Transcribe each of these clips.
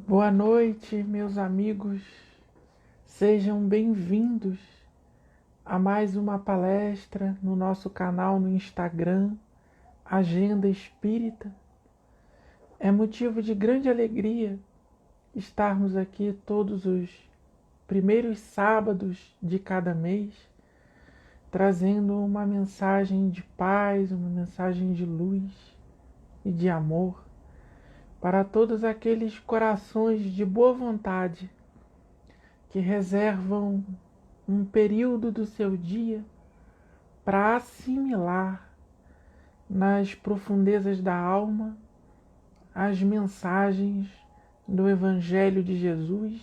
Boa noite, meus amigos. Sejam bem-vindos a mais uma palestra no nosso canal no Instagram, Agenda Espírita. É motivo de grande alegria estarmos aqui todos os primeiros sábados de cada mês, trazendo uma mensagem de paz, uma mensagem de luz e de amor para todos aqueles corações de boa vontade que reservam um período do seu dia para assimilar nas profundezas da alma as mensagens do Evangelho de Jesus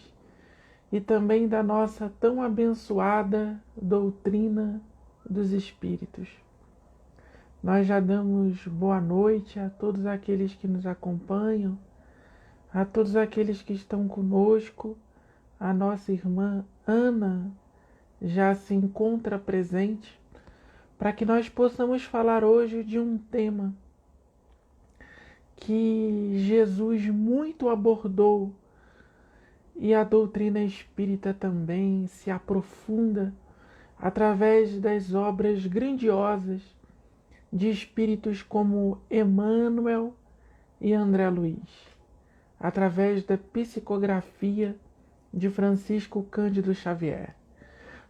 e também da nossa tão abençoada doutrina dos Espíritos. Nós já damos boa noite a todos aqueles que nos acompanham, a todos aqueles que estão conosco. A nossa irmã Ana já se encontra presente para que nós possamos falar hoje de um tema que Jesus muito abordou e a doutrina espírita também se aprofunda através das obras grandiosas de espíritos como Emmanuel e André Luiz, através da psicografia de Francisco Cândido Xavier.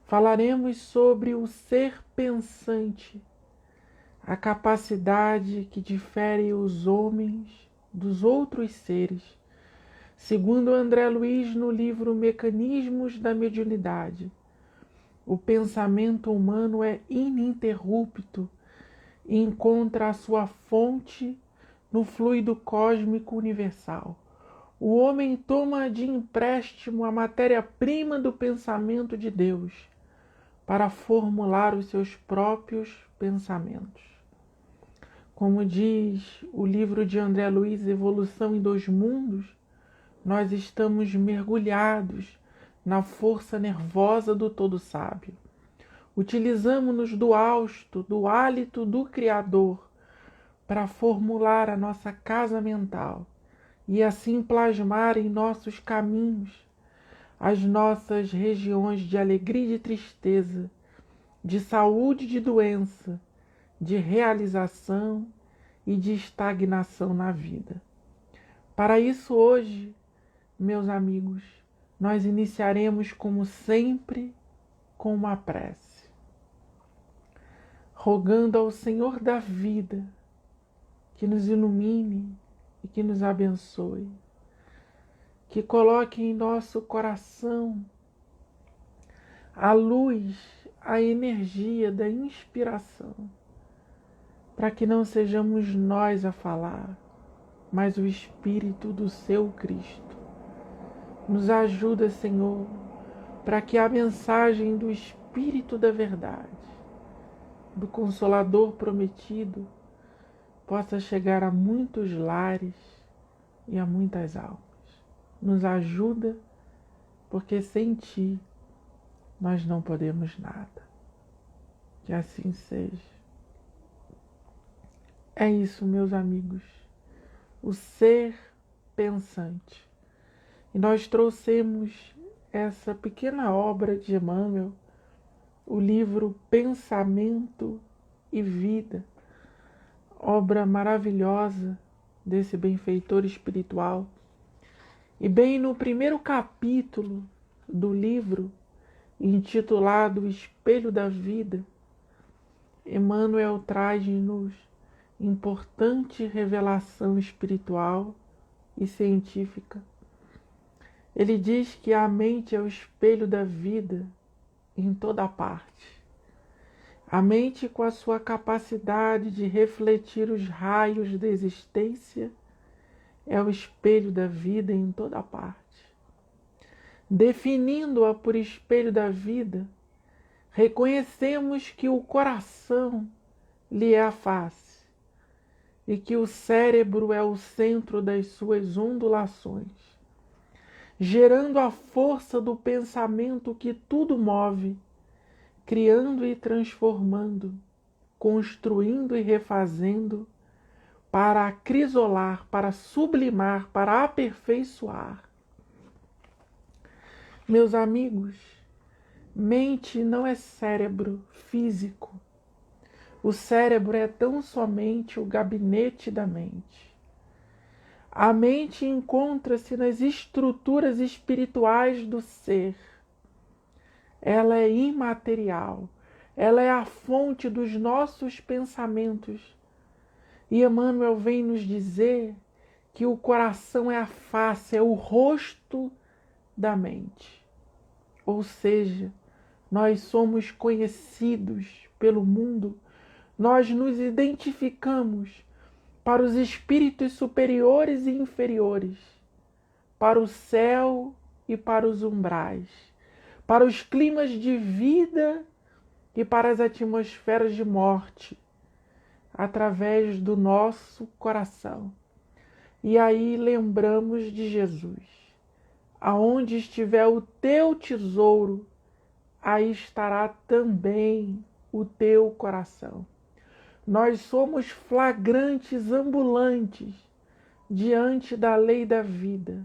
Falaremos sobre o ser pensante, a capacidade que difere os homens dos outros seres. Segundo André Luiz, no livro Mecanismos da Mediunidade, o pensamento humano é ininterrupto e encontra a sua fonte no fluido cósmico universal. O homem toma de empréstimo a matéria-prima do pensamento de Deus para formular os seus próprios pensamentos. Como diz o livro de André Luiz, Evolução em Dois Mundos, nós estamos mergulhados na força nervosa do Todo Sábio. Utilizamos-nos do hausto, do hálito do Criador para formular a nossa casa mental e assim plasmar em nossos caminhos as nossas regiões de alegria e de tristeza, de saúde e de doença, de realização e de estagnação na vida. Para isso hoje, meus amigos, nós iniciaremos como sempre com uma prece, rogando ao Senhor da vida que nos ilumine e que nos abençoe, que coloque em nosso coração a luz, a energia da inspiração, para que não sejamos nós a falar, mas o Espírito do seu Cristo. Nos ajuda, Senhor, para que a mensagem do Espírito da verdade, do Consolador prometido, possa chegar a muitos lares e a muitas almas. Nos ajuda, porque sem Ti nós não podemos nada. Que assim seja. É isso, meus amigos, o ser pensante. E nós trouxemos essa pequena obra de Emmanuel, o livro Pensamento e Vida, obra maravilhosa desse benfeitor espiritual. E bem no primeiro capítulo do livro, intitulado O Espelho da Vida, Emmanuel traz-nos importante revelação espiritual e científica. Ele diz que a mente é o espelho da vida em toda parte. A mente, com a sua capacidade de refletir os raios da existência, é o espelho da vida em toda parte. Definindo-a por espelho da vida, reconhecemos que o coração lhe é a face e que o cérebro é o centro das suas ondulações, gerando a força do pensamento que tudo move, criando e transformando, construindo e refazendo, para acrisolar, para sublimar, para aperfeiçoar Meus amigos, mente não é cérebro físico. O cérebro é tão somente o gabinete da mente. A mente encontra-se nas estruturas espirituais do ser. Ela é imaterial. Ela é a fonte dos nossos pensamentos. E Emmanuel vem nos dizer que o coração é a face, é o rosto da mente. Ou seja, nós somos conhecidos pelo mundo, nós nos identificamos para os espíritos superiores e inferiores, para o céu e para os umbrais, para os climas de vida e para as atmosferas de morte, através do nosso coração. E aí lembramos de Jesus. Aonde estiver o teu tesouro, aí estará também o teu coração. Nós somos flagrantes ambulantes diante da lei da vida.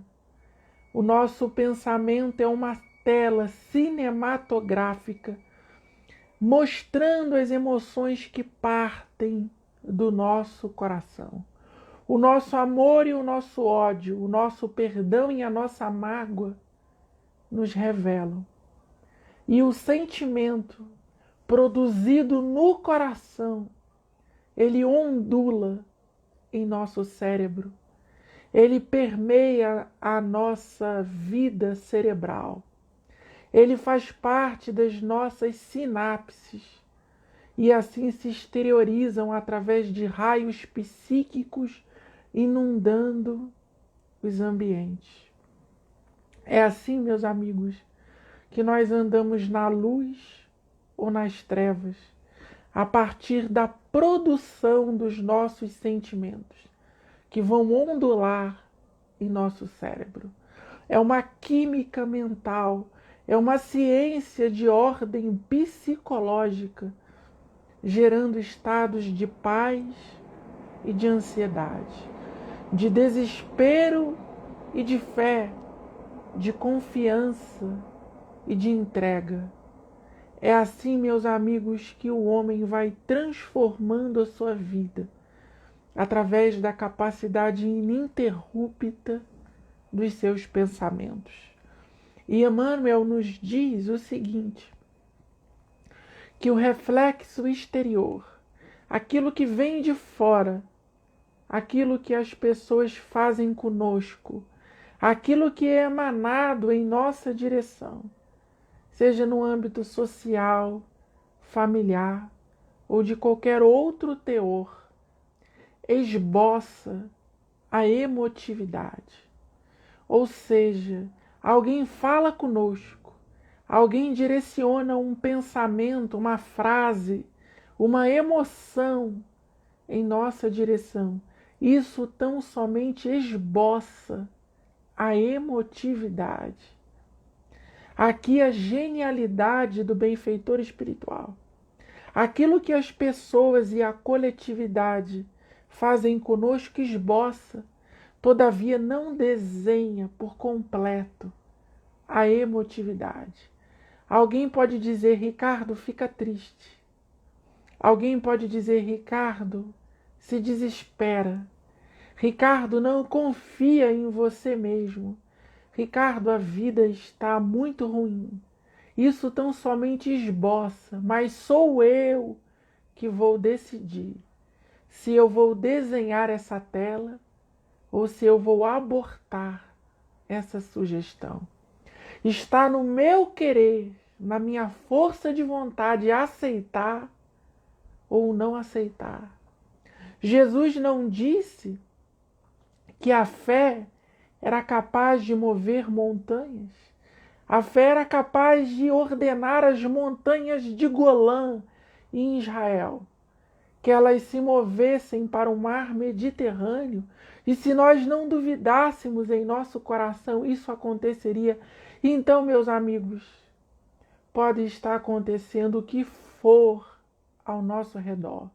O nosso pensamento é uma tela cinematográfica mostrando as emoções que partem do nosso coração. O nosso amor e o nosso ódio, o nosso perdão e a nossa mágoa nos revelam. E o sentimento produzido no coração, ele ondula em nosso cérebro. Ele permeia a nossa vida cerebral. Ele faz parte das nossas sinapses e assim se exteriorizam através de raios psíquicos inundando os ambientes. É assim, meus amigos, que nós andamos na luz ou nas trevas, a partir da produção dos nossos sentimentos, que vão ondular em nosso cérebro. É uma química mental, é uma ciência de ordem psicológica, gerando estados de paz e de ansiedade, de desespero e de fé, de confiança e de entrega. É assim, meus amigos, que o homem vai transformando a sua vida, através da capacidade ininterrupta dos seus pensamentos. E Emmanuel nos diz o seguinte, que o reflexo exterior, aquilo que vem de fora, aquilo que as pessoas fazem conosco, aquilo que é emanado em nossa direção, seja no âmbito social, familiar ou de qualquer outro teor, esboça a emotividade. Ou seja, alguém fala conosco, alguém direciona um pensamento, uma frase, uma emoção em nossa direção. Isso tão somente esboça a emotividade. Aqui a genialidade do benfeitor espiritual. Aquilo que as pessoas e a coletividade fazem conosco esboça, todavia não desenha por completo a emotividade. Alguém pode dizer, Ricardo, fica triste. Alguém pode dizer, Ricardo, se desespera. Ricardo, não confia em você mesmo. Ricardo, a vida está muito ruim. Isso tão somente esboça, mas sou eu que vou decidir se eu vou desenhar essa tela ou se eu vou abortar essa sugestão. Está no meu querer, na minha força de vontade, aceitar ou não aceitar. Jesus não disse que a fé era capaz de mover montanhas? A fé era capaz de ordenar as montanhas de Golã em Israel, que elas se movessem para o mar Mediterrâneo, e se nós não duvidássemos em nosso coração, isso aconteceria. Então, meus amigos, pode estar acontecendo o que for ao nosso redor,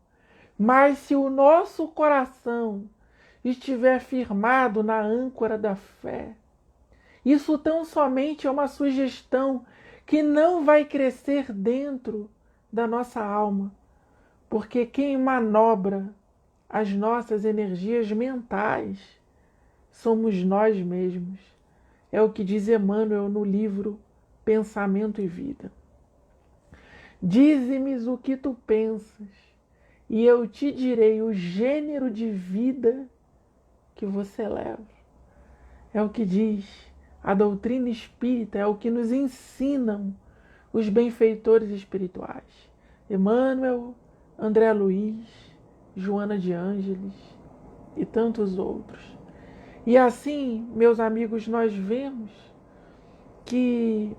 mas se o nosso coração estiver firmado na âncora da fé, Isso tão somente é uma sugestão que não vai crescer dentro da nossa alma, porque quem manobra as nossas energias mentais somos nós mesmos. É o que diz Emmanuel no livro Pensamento e Vida. Dize-me o que tu pensas, e eu te direi o gênero de vida que você leva. É o que diz a doutrina espírita, é o que nos ensinam os benfeitores espirituais. Emmanuel, André Luiz, Joana de Ângeles e tantos outros. E assim, meus amigos, nós vemos que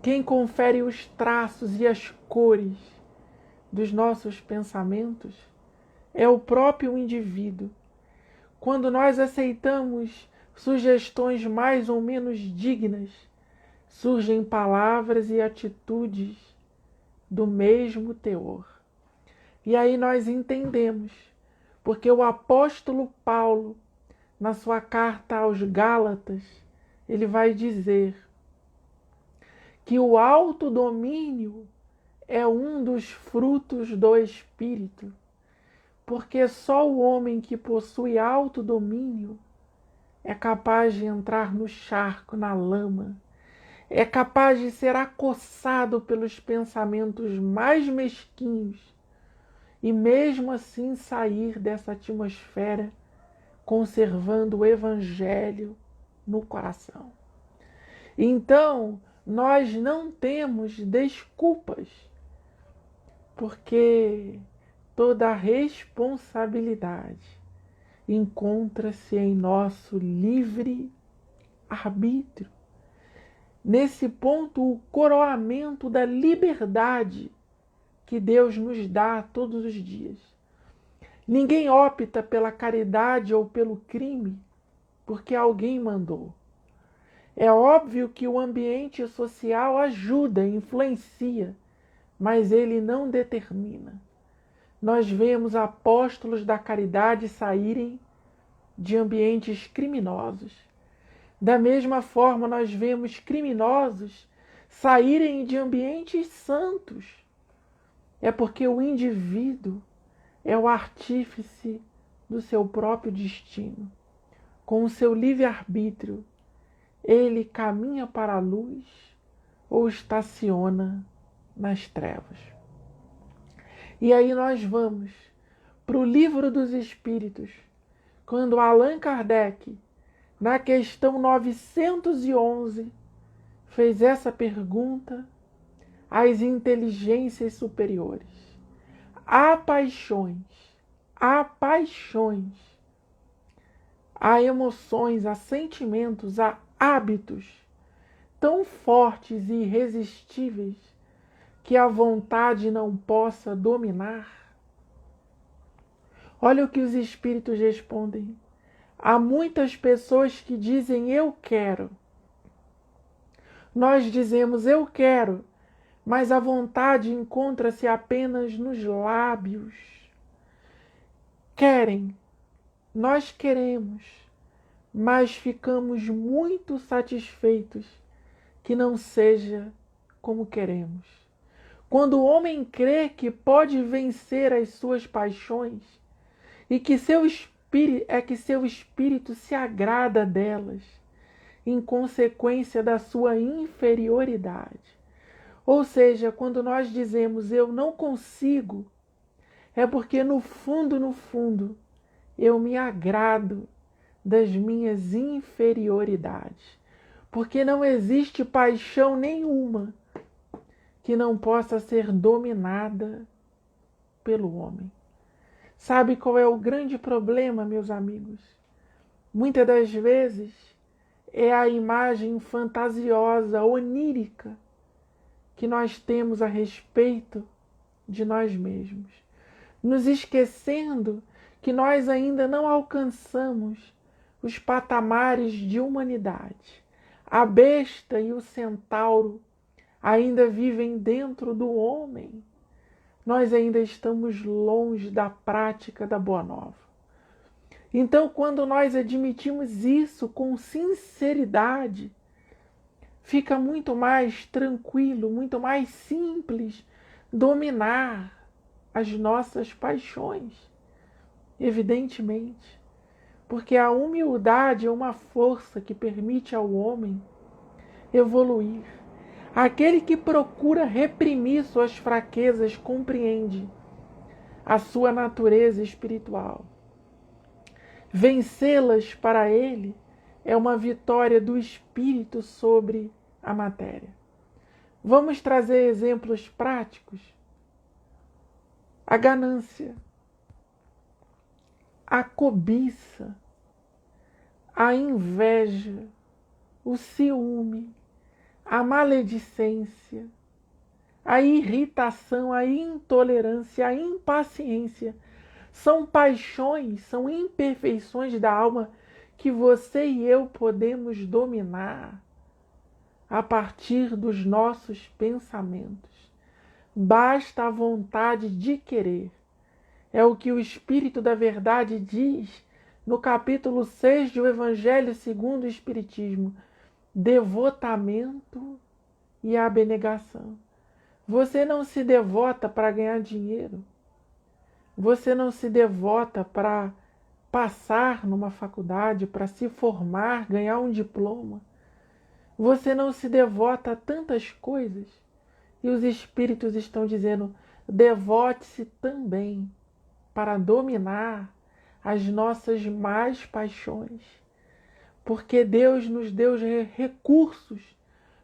quem confere os traços e as cores dos nossos pensamentos é o próprio indivíduo. Quando nós aceitamos sugestões mais ou menos dignas, surgem palavras e atitudes do mesmo teor. E aí nós entendemos, porque o apóstolo Paulo, na sua carta aos Gálatas, ele vai dizer que o autodomínio é um dos frutos do Espírito, porque só o homem que possui autodomínio é capaz de entrar no charco, na lama, é capaz de ser acossado pelos pensamentos mais mesquinhos e mesmo assim sair dessa atmosfera conservando o Evangelho no coração. Então, nós não temos desculpas, porque toda a responsabilidade encontra-se em nosso livre arbítrio. Nesse ponto, o coroamento da liberdade que Deus nos dá todos os dias. Ninguém opta pela caridade ou pelo crime porque alguém mandou. É óbvio que o ambiente social ajuda, influencia, mas ele não determina. Nós vemos apóstolos da caridade saírem de ambientes criminosos. Da mesma forma, nós vemos criminosos saírem de ambientes santos. É porque o indivíduo é o artífice do seu próprio destino. Com o seu livre-arbítrio, ele caminha para a luz ou estaciona nas trevas. E aí nós vamos para o Livro dos Espíritos, quando Allan Kardec, na questão 911, fez essa pergunta às inteligências superiores. Há paixões, há emoções, há sentimentos, há hábitos tão fortes e irresistíveis que a vontade não possa dominar? Olha o que os espíritos respondem. Há muitas pessoas que dizem eu quero. Nós dizemos eu quero, mas a vontade encontra-se apenas nos lábios. Querem, nós queremos, mas ficamos muito satisfeitos que não seja como queremos. Quando o homem crê que pode vencer as suas paixões e que seu espírito se agrada delas, em consequência da sua inferioridade. Ou seja, quando nós dizemos eu não consigo, é porque no fundo, eu me agrado das minhas inferioridades. Porque não existe paixão nenhuma que não possa ser dominada pelo homem. Sabe qual é o grande problema, meus amigos? Muitas das vezes é a imagem fantasiosa, onírica, que nós temos a respeito de nós mesmos, nos esquecendo que nós ainda não alcançamos os patamares de humanidade. A besta e o centauro ainda vivem dentro do homem. Nós ainda estamos longe da prática da Boa Nova. Então, quando nós admitimos isso com sinceridade, fica muito mais tranquilo, muito mais simples dominar as nossas paixões, evidentemente, porque a humildade é uma força que permite ao homem evoluir. Aquele que procura reprimir suas fraquezas compreende a sua natureza espiritual. Vencê-las para ele é uma vitória do espírito sobre a matéria. Vamos trazer exemplos práticos. A ganância, a cobiça, a inveja, o ciúme, a maledicência, a irritação, a intolerância, a impaciência. São paixões, são imperfeições da alma que você e eu podemos dominar a partir dos nossos pensamentos. Basta a vontade de querer. É o que o Espírito da Verdade diz no capítulo 6 do Evangelho segundo o Espiritismo. Devotamento e abnegação. Você não se devota para ganhar dinheiro. Você não se devota para passar numa faculdade, para se formar, ganhar um diploma. Você não se devota a tantas coisas. E os espíritos estão dizendo, devote-se também para dominar as nossas más paixões. Porque Deus nos deu recursos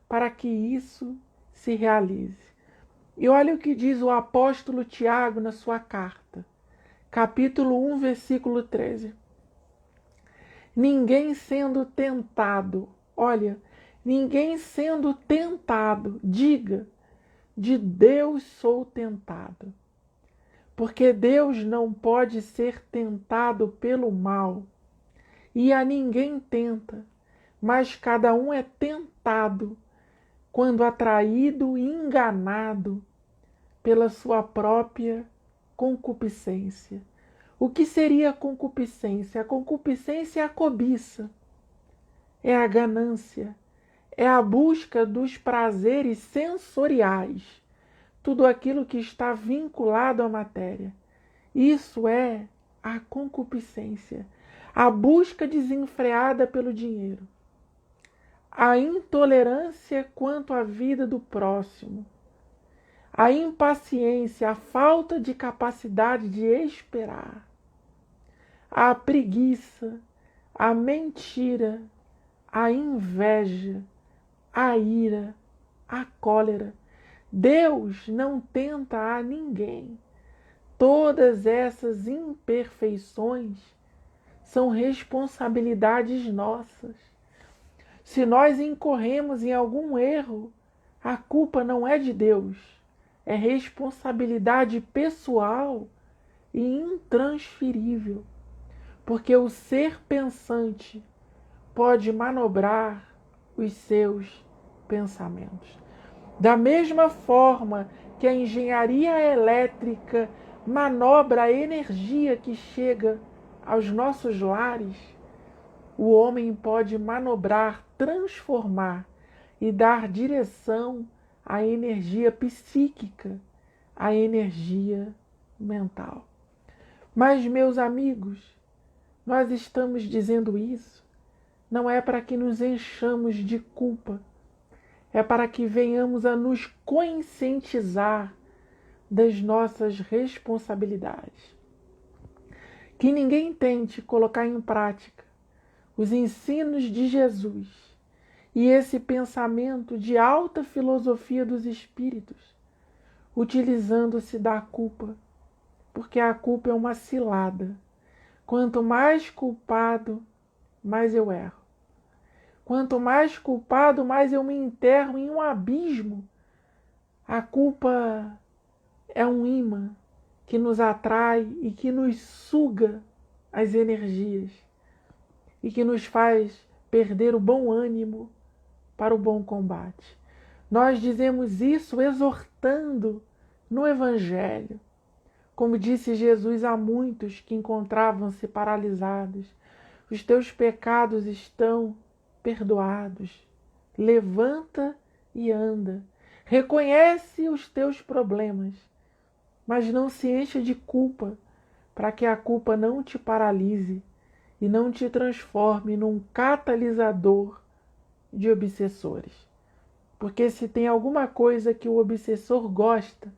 para que isso se realize. E olha o que diz o apóstolo Tiago na sua carta, capítulo 1, versículo 13. Ninguém sendo tentado, olha, ninguém sendo tentado, diga, de Deus sou tentado. Porque Deus não pode ser tentado pelo mal, e a ninguém tenta, mas cada um é tentado quando atraído e enganado pela sua própria concupiscência. O que seria a concupiscência? A concupiscência é a cobiça, é a ganância, é a busca dos prazeres sensoriais, tudo aquilo que está vinculado à matéria. Isso é a concupiscência, a busca desenfreada pelo dinheiro, a intolerância quanto à vida do próximo, a impaciência, a falta de capacidade de esperar, a preguiça, a mentira, a inveja, a ira, a cólera. Deus não tenta a ninguém. Todas essas imperfeições são responsabilidades nossas. Se nós incorremos em algum erro, a culpa não é de Deus, é responsabilidade pessoal e intransferível, porque o ser pensante pode manobrar os seus pensamentos. Da mesma forma que a engenharia elétrica manobra a energia que chega aos nossos lares, o homem pode manobrar, transformar e dar direção à energia psíquica, à energia mental. Mas, meus amigos, nós estamos dizendo isso não é para que nos enchamos de culpa, é para que venhamos a nos conscientizar das nossas responsabilidades. Que ninguém tente colocar em prática os ensinos de Jesus e esse pensamento de alta filosofia dos espíritos, utilizando-se da culpa, porque a culpa é uma cilada. Quanto mais culpado, mais eu erro. Quanto mais culpado, mais eu me enterro em um abismo. A culpa é um imã que nos atrai e que nos suga as energias e que nos faz perder o bom ânimo para o bom combate. Nós dizemos isso exortando no Evangelho. Como disse Jesus a muitos que encontravam-se paralisados, os teus pecados estão perdoados. levanta e anda. Reconhece os teus problemas, mas não se encha de culpa, para que a culpa não te paralise e não te transforme num catalisador de obsessores. Porque se tem alguma coisa que o obsessor gosta,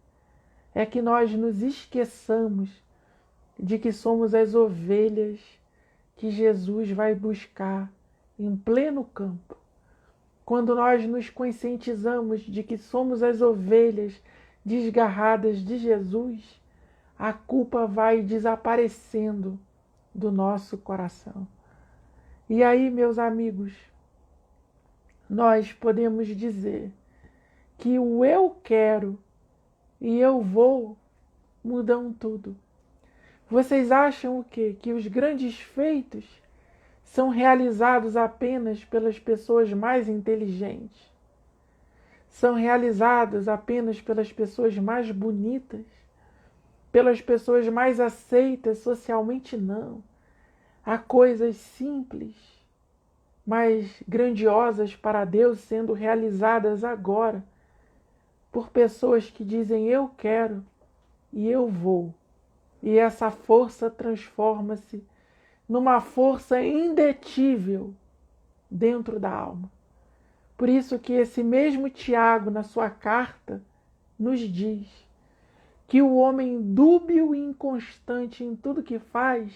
é que nós nos esqueçamos de que somos as ovelhas que Jesus vai buscar em pleno campo. Quando nós nos conscientizamos de que somos as ovelhas desgarradas de Jesus, a culpa vai desaparecendo do nosso coração. E aí, meus amigos, nós podemos dizer que o eu quero e eu vou mudam tudo. Vocês acham o quê? Que os grandes feitos são realizados apenas pelas pessoas mais inteligentes? São realizados apenas pelas pessoas mais bonitas? Pelas pessoas mais aceitas socialmente? Não. Há coisas simples, mas grandiosas para Deus sendo realizadas agora por pessoas que dizem eu quero e eu vou. E essa força transforma-se numa força indetível dentro da alma. Por isso que esse mesmo Tiago, na sua carta, nos diz que o homem dúbio e inconstante em tudo que faz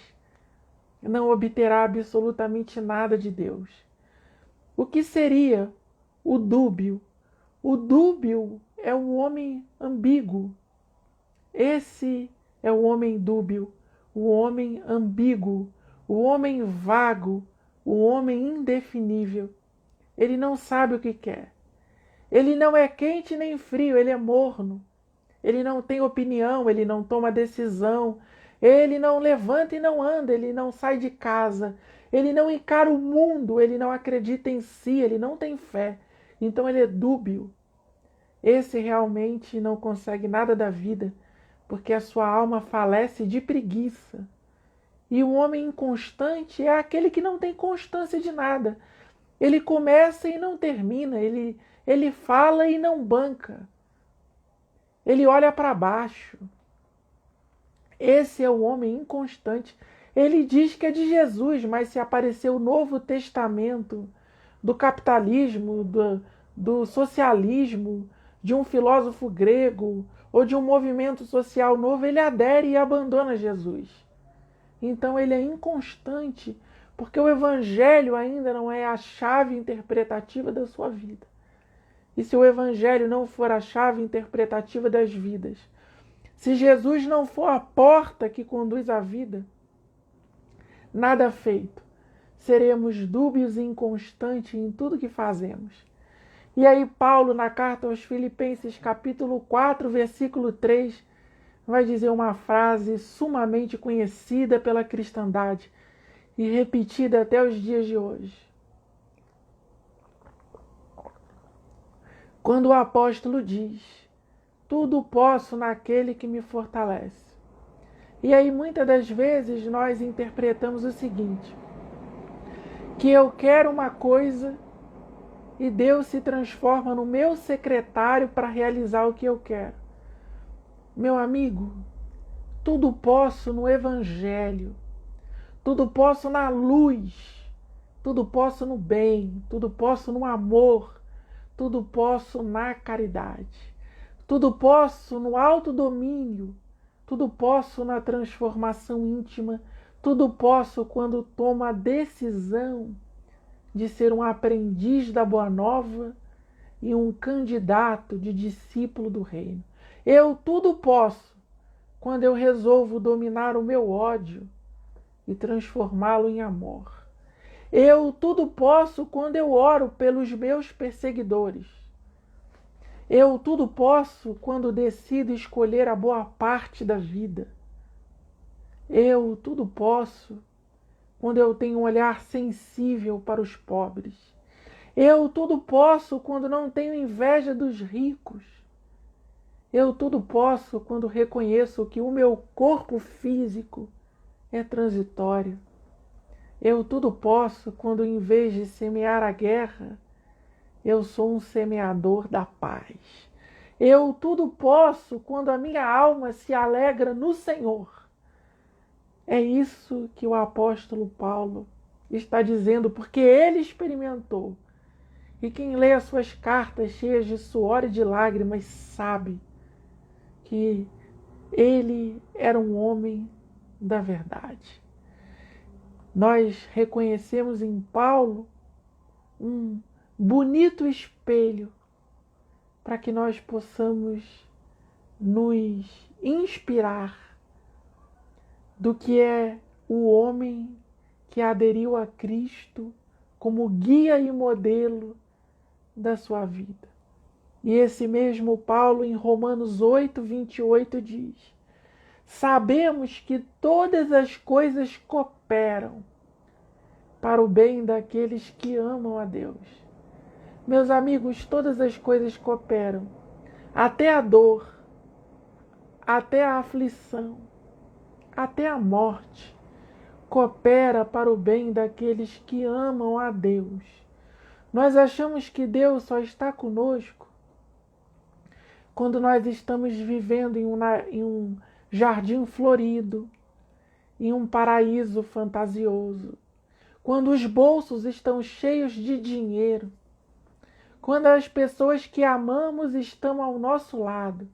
não obterá absolutamente nada de Deus. O que seria o dúbio? O dúbio é o homem ambíguo. Esse é o homem dúbio, o homem ambíguo, o homem vago, o homem indefinível. Ele não sabe o que quer. Ele não é quente nem frio, ele é morno. Ele não tem opinião, ele não toma decisão. Ele não levanta e não anda, ele não sai de casa. Ele não encara o mundo, ele não acredita em si, ele não tem fé. Então ele é dúbio. Esse realmente não consegue nada da vida, porque a sua alma falece de preguiça. E o homem inconstante é aquele que não tem constância de nada. Ele começa e não termina, ele fala e não banca. Ele olha para baixo. Esse é o homem inconstante. Ele diz que é de Jesus, mas se aparecer o Novo Testamento do capitalismo, do socialismo, de um filósofo grego ou de um movimento social novo, ele adere e abandona Jesus. Então ele é inconstante, porque o Evangelho ainda não é a chave interpretativa da sua vida. E se o Evangelho não for a chave interpretativa das vidas, se Jesus não for a porta que conduz à vida, nada feito. Seremos dúbios e inconstantes em tudo que fazemos. E aí Paulo, na carta aos Filipenses, capítulo 4, versículo 3, vai dizer uma frase sumamente conhecida pela cristandade e repetida até os dias de hoje. Quando o apóstolo diz, tudo posso naquele que me fortalece. E aí muitas das vezes nós interpretamos o seguinte, que eu quero uma coisa e Deus se transforma no meu secretário para realizar o que eu quero. Meu amigo, tudo posso no Evangelho, tudo posso na luz, tudo posso no bem, tudo posso no amor, tudo posso na caridade, tudo posso no autodomínio, tudo posso na transformação íntima, tudo posso quando tomo a decisão de ser um aprendiz da Boa Nova e um candidato de discípulo do reino. Eu tudo posso quando eu resolvo dominar o meu ódio e transformá-lo em amor. Eu tudo posso quando eu oro pelos meus perseguidores. Eu tudo posso quando decido escolher a boa parte da vida. Eu tudo posso quando eu tenho um olhar sensível para os pobres. Eu tudo posso quando não tenho inveja dos ricos. Eu tudo posso quando reconheço que o meu corpo físico é transitório. Eu tudo posso quando, em vez de semear a guerra, Eu sou um semeador da paz. Eu tudo posso quando a minha alma se alegra no Senhor. É isso que o apóstolo Paulo está dizendo, porque ele experimentou. E quem lê as suas cartas cheias de suor e de lágrimas sabe que ele era um homem da verdade. Nós reconhecemos em Paulo um bonito espelho para que nós possamos nos inspirar do que é o homem que aderiu a Cristo como guia e modelo da sua vida. E esse mesmo Paulo, em Romanos 8, 28, diz: sabemos que todas as coisas cooperam para o bem daqueles que amam a Deus. Meus amigos, todas as coisas cooperam, até a dor, até a aflição, até a morte, coopera para o bem daqueles que amam a Deus. Nós achamos que Deus só está conosco quando nós estamos vivendo em um jardim florido, em um paraíso fantasioso, quando os bolsos estão cheios de dinheiro, quando as pessoas que amamos estão ao nosso lado,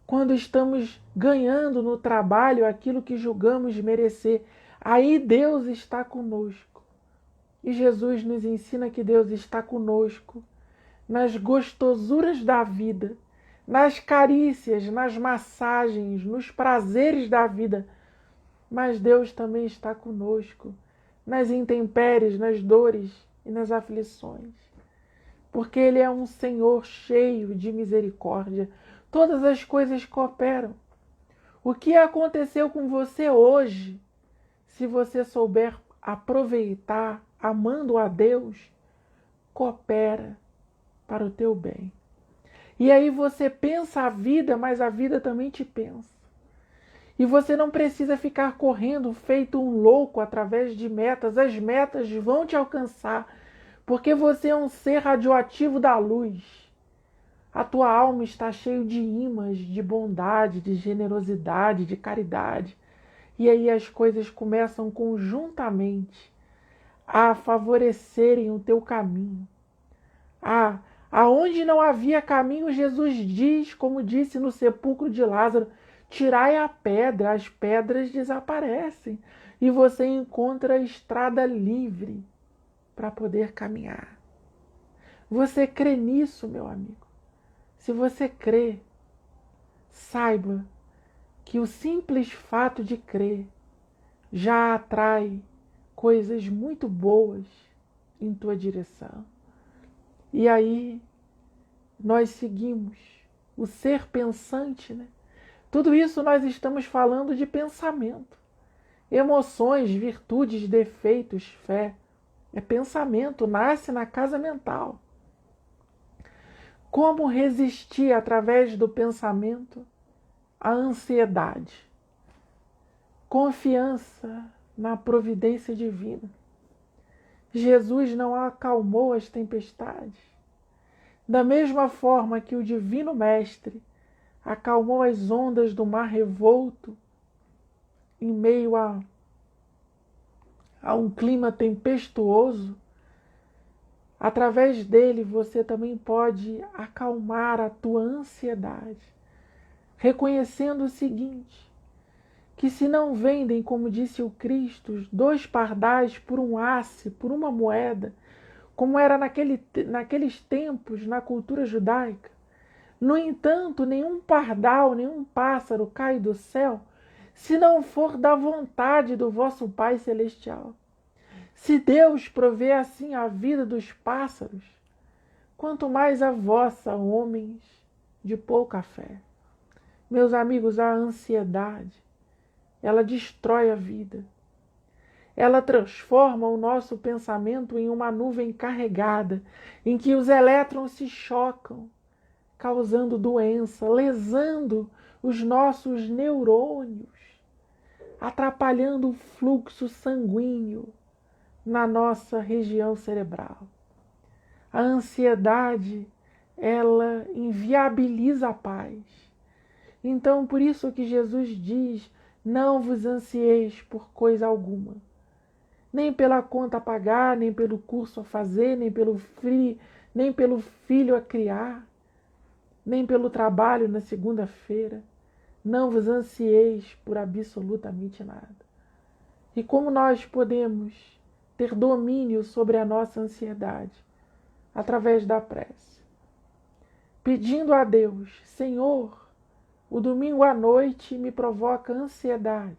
quando estamos ganhando no trabalho aquilo que julgamos merecer, aí Deus está conosco. E Jesus nos ensina que Deus está conosco nas gostosuras da vida, nas carícias, nas massagens, nos prazeres da vida. Mas Deus também está conosco nas intempéries, nas dores e nas aflições. Porque Ele é um Senhor cheio de misericórdia. Todas as coisas cooperam. O que aconteceu com você hoje, se você souber aproveitar, amando a Deus, coopera para o teu bem. E aí você pensa a vida, mas a vida também te pensa. E você não precisa ficar correndo feito um louco através de metas. As metas vão te alcançar, porque você é um ser radioativo da luz. A tua alma está cheia de ímãs, de bondade, de generosidade, de caridade. E aí as coisas começam conjuntamente a favorecerem o teu caminho. Aonde não havia caminho, Jesus diz, como disse no sepulcro de Lázaro, tirai a pedra, as pedras desaparecem e você encontra a estrada livre para poder caminhar. Você crê nisso, meu amigo? Se você crê, saiba que o simples fato de crer já atrai coisas muito boas em tua direção. E aí nós seguimos o ser pensante, né? Tudo isso nós estamos falando de pensamento. Emoções, virtudes, defeitos, fé. É pensamento, nasce na casa mental. Como resistir através do pensamento à ansiedade? Confiança na providência divina. Jesus não acalmou as tempestades. Da mesma forma que o Divino Mestre acalmou as ondas do mar revolto em meio a um clima tempestuoso, através dele você também pode acalmar a tua ansiedade, reconhecendo o seguinte, que se não vendem, como disse o Cristo, 2 pardais por um asse, por uma moeda, como era naqueles tempos na cultura judaica, no entanto, nenhum pardal, nenhum pássaro cai do céu, se não for da vontade do vosso Pai Celestial. Se Deus provê assim a vida dos pássaros, quanto mais a vossa, homens de pouca fé. Meus amigos, a ansiedade, ela destrói a vida. Ela transforma o nosso pensamento em uma nuvem carregada, em que os elétrons se chocam, causando doença, lesando os nossos neurônios, atrapalhando o fluxo sanguíneo na nossa região cerebral. A ansiedade, ela inviabiliza a paz. Então, por isso que Jesus diz: não vos ansieis por coisa alguma. Nem pela conta a pagar, nem pelo curso a fazer, nem pelo filho a criar, nem pelo trabalho na segunda-feira. Não vos ansieis por absolutamente nada. E como nós podemos ter domínio sobre a nossa ansiedade? Através da prece. Pedindo a Deus: Senhor, o domingo à noite me provoca ansiedade.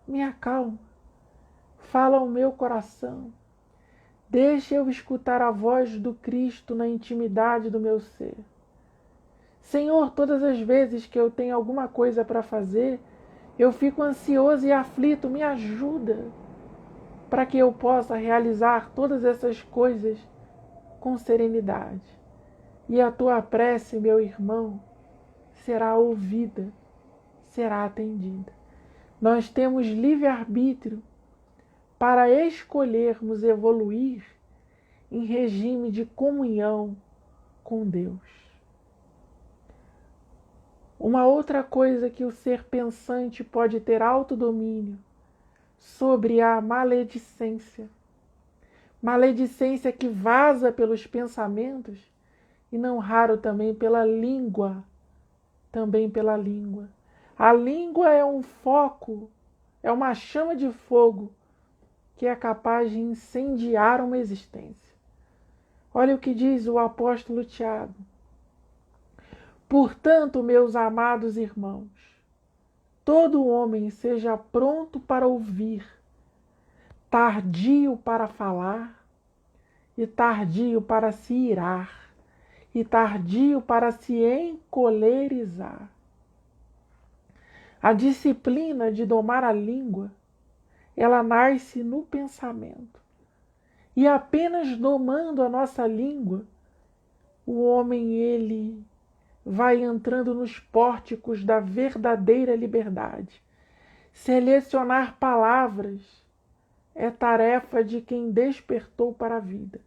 Me acalma. Fala ao meu coração. Deixa eu escutar a voz do Cristo na intimidade do meu ser. Senhor, todas as vezes que eu tenho alguma coisa para fazer, eu fico ansioso e aflito. Me ajuda para que eu possa realizar todas essas coisas com serenidade. E a tua prece, meu irmão, será ouvida, será atendida. Nós temos livre-arbítrio para escolhermos evoluir em regime de comunhão com Deus. Uma outra coisa que o ser pensante pode ter autodomínio sobre a maledicência. Maledicência que vaza pelos pensamentos e não raro também pela língua. Também pela língua. A língua é um foco, é uma chama de fogo que é capaz de incendiar uma existência. Olha o que diz o apóstolo Tiago. Portanto, meus amados irmãos, todo homem seja pronto para ouvir, tardio para falar, e tardio para se irar, e tardio para se encolerizar. A disciplina de domar a língua, ela nasce no pensamento. E apenas domando a nossa língua, o homem, ele vai entrando nos pórticos da verdadeira liberdade. Selecionar palavras é tarefa de quem despertou para a vida.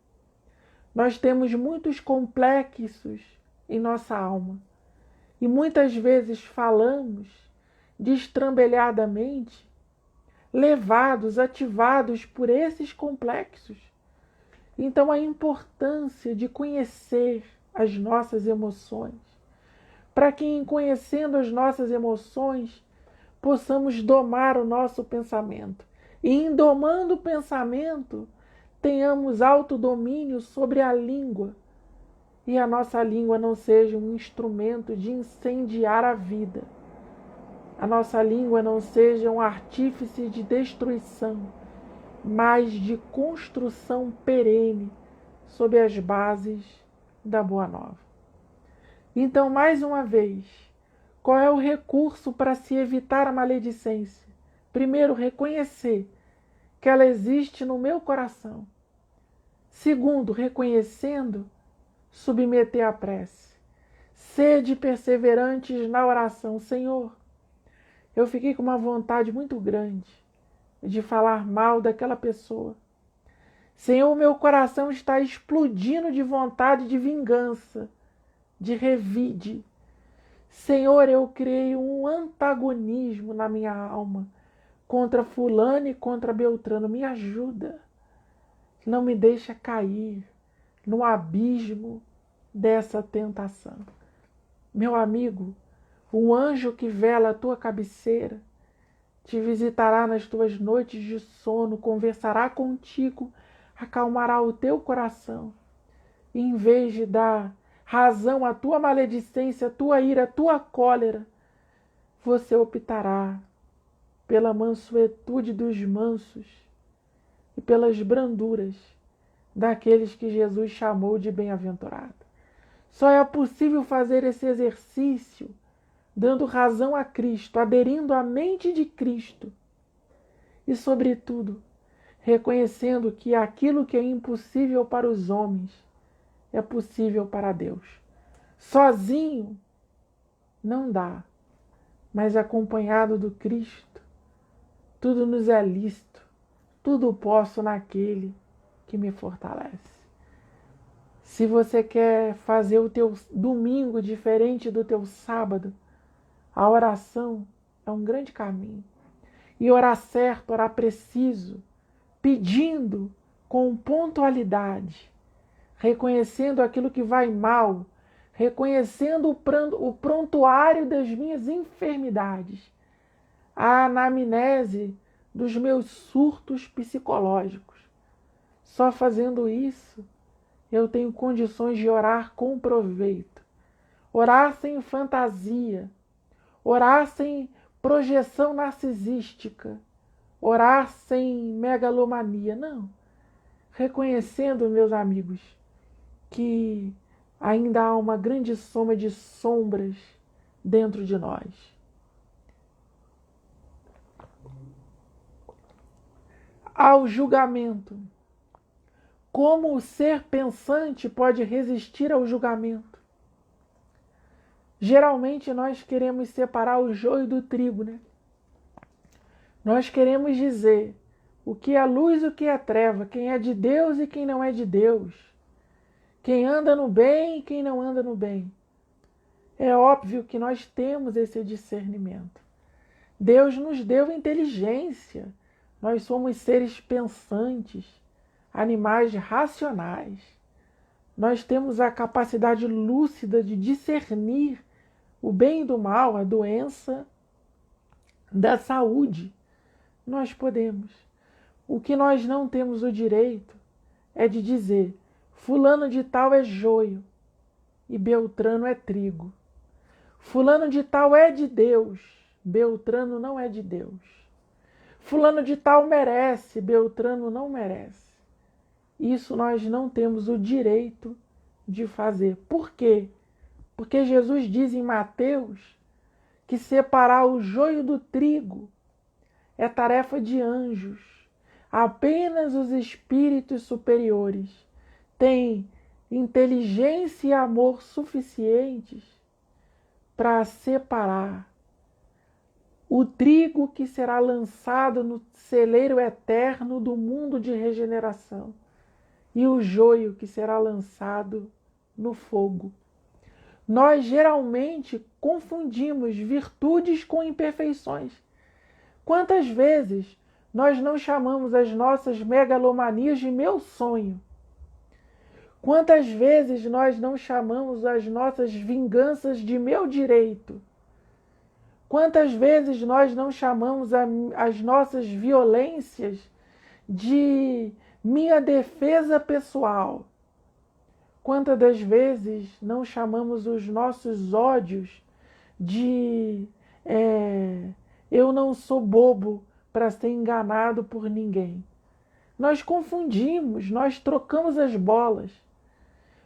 Nós temos muitos complexos em nossa alma e muitas vezes falamos destrambelhadamente, levados, ativados por esses complexos. Então, a importância de conhecer as nossas emoções, para que, em conhecendo as nossas emoções, possamos domar o nosso pensamento. E, em domando o pensamento, tenhamos autodomínio sobre a língua, e a nossa língua não seja um instrumento de incendiar a vida. A nossa língua não seja um artífice de destruição, mas de construção perene sob as bases da Boa Nova. Então, mais uma vez, qual é o recurso para se evitar a maledicência? Primeiro, reconhecer que ela existe no meu coração. Segundo, reconhecendo, submeter a prece. Sede perseverantes na oração. Senhor, eu fiquei com uma vontade muito grande de falar mal daquela pessoa. Senhor, meu coração está explodindo de vontade de vingança, de revide. Senhor, eu criei um antagonismo na minha alma contra fulano e contra Beltrano. Me ajuda. Não me deixa cair no abismo dessa tentação. Meu amigo, o anjo que vela a tua cabeceira te visitará nas tuas noites de sono, conversará contigo, acalmará o teu coração. E em vez de dar razão à tua maledicência, à tua ira, à tua cólera, você optará pela mansuetude dos mansos e pelas branduras daqueles que Jesus chamou de bem-aventurado. Só é possível fazer esse exercício dando razão a Cristo, aderindo à mente de Cristo e, sobretudo, reconhecendo que aquilo que é impossível para os homens é possível para Deus. Sozinho não dá, mas acompanhado do Cristo, tudo nos é lícito, tudo posso naquele que me fortalece. Se você quer fazer o teu domingo diferente do teu sábado, a oração é um grande caminho. E orar certo, orar preciso, pedindo com pontualidade, reconhecendo aquilo que vai mal, reconhecendo o prontuário das minhas enfermidades, a anamnese dos meus surtos psicológicos. Só fazendo isso, eu tenho condições de orar com proveito. Orar sem fantasia, orar sem projeção narcisística, orar sem megalomania, não. Reconhecendo, meus amigos, que ainda há uma grande soma de sombras dentro de nós. Ao julgamento. Como o ser pensante pode resistir ao julgamento? Geralmente nós queremos separar o joio do trigo, né? Nós queremos dizer o que é luz e o que é treva, quem é de Deus e quem não é de Deus, quem anda no bem e quem não anda no bem. É óbvio que nós temos esse discernimento. Deus nos deu inteligência, nós somos seres pensantes, animais racionais. Nós temos a capacidade lúcida de discernir o bem e do mal, a doença da saúde. Nós podemos. O que nós não temos o direito é de dizer fulano de tal é joio e Beltrano é trigo. Fulano de tal é de Deus, Beltrano não é de Deus. Fulano de tal merece, Beltrano não merece. Isso nós não temos o direito de fazer. Por quê? Porque Jesus diz em Mateus que separar o joio do trigo é tarefa de anjos. Apenas os espíritos superiores têm inteligência e amor suficientes para separar o trigo que será lançado no celeiro eterno do mundo de regeneração e o joio que será lançado no fogo. Nós geralmente confundimos virtudes com imperfeições. Quantas vezes nós não chamamos as nossas megalomanias de meu sonho? Quantas vezes nós não chamamos as nossas vinganças de meu direito? Quantas vezes nós não chamamos as nossas violências de minha defesa pessoal? Quantas das vezes não chamamos os nossos ódios de eu não sou bobo para ser enganado por ninguém? Nós confundimos, nós trocamos as bolas,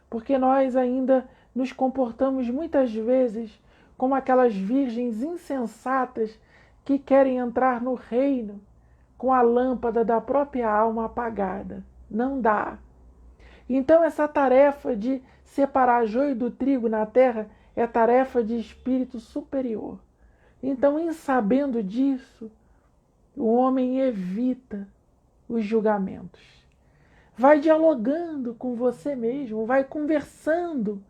porque nós ainda nos comportamos muitas vezes como aquelas virgens insensatas que querem entrar no reino com a lâmpada da própria alma apagada. Não dá. Então essa tarefa de separar joio do trigo na terra é tarefa de espírito superior. Então, em sabendo disso, o homem evita os julgamentos. Vai dialogando com você mesmo, vai conversando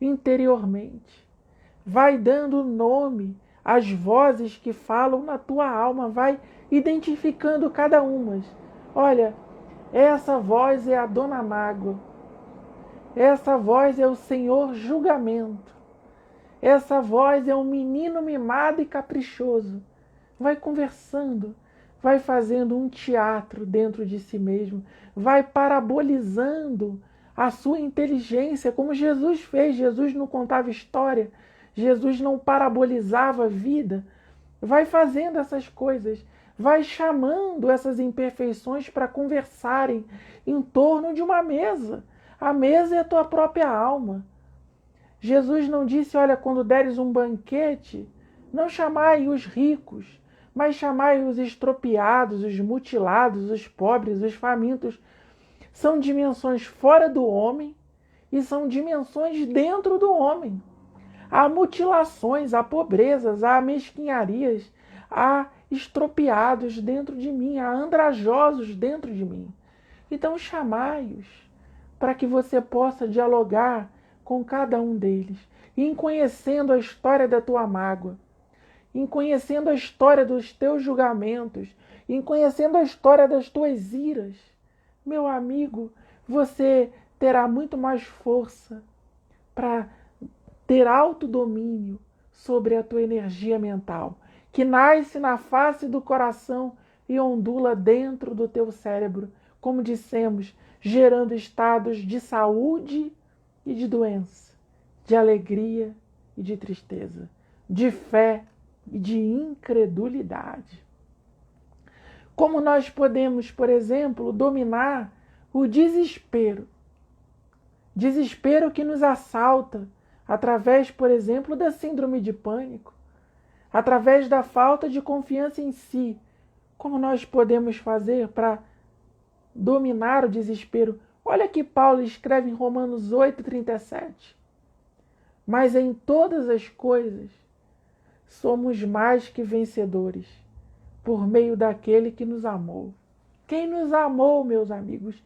interiormente, vai dando nome às vozes que falam na tua alma, vai identificando cada uma. Olha, essa voz é a dona mágoa, essa voz é o senhor julgamento, essa voz é um menino mimado e caprichoso. Vai conversando, vai fazendo um teatro dentro de si mesmo, vai parabolizando a sua inteligência, como Jesus fez. Jesus não contava história, Jesus não parabolizava a vida. Vai fazendo essas coisas, vai chamando essas imperfeições para conversarem em torno de uma mesa. A mesa é a tua própria alma. Jesus não disse, olha, quando deres um banquete, não chamai os ricos, mas chamai os estropiados, os mutilados, os pobres, os famintos. São dimensões fora do homem e são dimensões dentro do homem. Há mutilações, há pobrezas, há mesquinharias, há estropiados dentro de mim, há andrajosos dentro de mim. Então chamai-os para que você possa dialogar com cada um deles, e em conhecendo a história da tua mágoa, em conhecendo a história dos teus julgamentos, em conhecendo a história das tuas iras, meu amigo, você terá muito mais força para ter autodomínio sobre a tua energia mental, que nasce na face do coração e ondula dentro do teu cérebro, como dissemos, gerando estados de saúde e de doença, de alegria e de tristeza, de fé e de incredulidade. Como nós podemos, por exemplo, dominar o desespero? Desespero que nos assalta através, por exemplo, da síndrome de pânico, através da falta de confiança em si. Como nós podemos fazer para dominar o desespero? Olha que Paulo escreve em Romanos 8:37. Mas em todas as coisas somos mais que vencedores, por meio daquele que nos amou. Quem nos amou, meus amigos?